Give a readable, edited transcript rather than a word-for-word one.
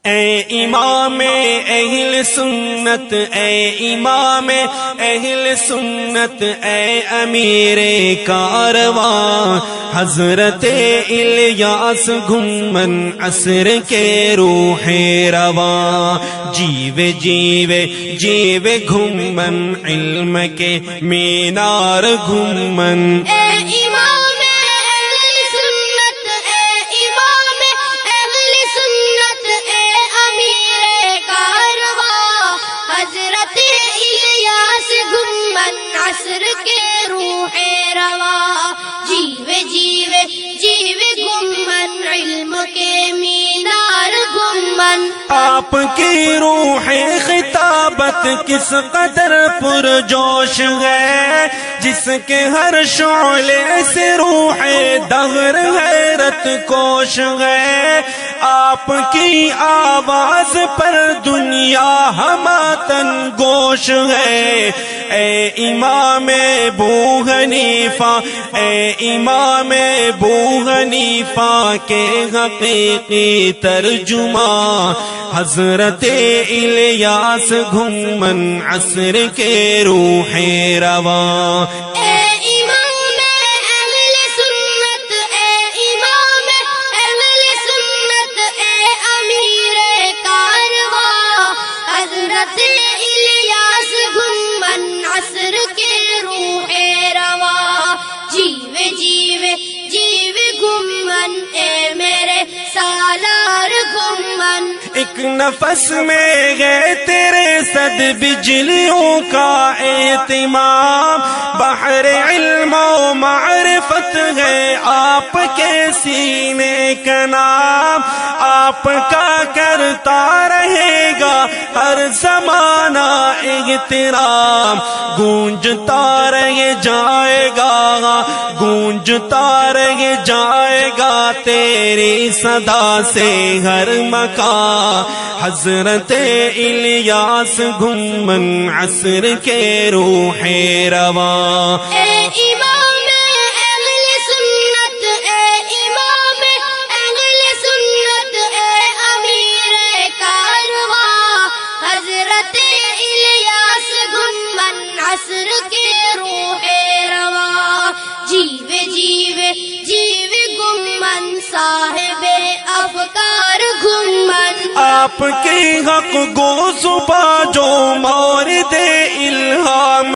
اے امام اہل سنت، اے امام اہل سنت، اے امیر کارواں، حضرت الیاس گھمن عصر کے روح رواں، جیوے جیوے جیوے گھمن علم کے مینار گھمن۔ اے امام اہل سنت، اے امام اہل سنت، اے امیر کارواں، حضرت الیاس گھمن عصر کے روح رواں، جیوے جیوے جیوے گھمن علم کے مینار گھمن۔ آپ کی روح خطابت کس قدر پرجوش ہے، جس کے ہر شعلے سے روح دہر حیرت کوش ہے، آپ کی آواز پر دنیا ہماتن گوش ہے۔ اے امام ابو حنیفہ، اے امام ابو حنیفہ کے حقیقی ترجمہ، حضرت الیاس گھمن عصر کے روح رواں۔ اے امام اہل سنت، اے امام اہل سنت، اے امیر کارواں، حضرت الیاس گھمن عصر کے روح رواں، جیوے جیوے جیوے گھمن، اے میرے سالار گھمن۔ ایک نفس میں گئے تیرے صد بجلیوں کا اہتمام، بحر علم و معرفت ہے آپ کے سینے کا نام، آپ کا کرتا رہے گا ہر زمانہ احترام، گونجتا رہ جائے گا گونجتا رہ جائے گا تیری صدا سے ہر مکان، حضرت الیاس گھمن عصر کے روح رواں۔ اے امام اہل سنت، اے امام اہل سنت، اے امیر کارواں، حضرت الیاس گھمن عصر کے روح رواں، جیوے جیوے جیوے گھمن صاحب افکار گھمن۔ آپ کے حق گو صبح جو مورد الہام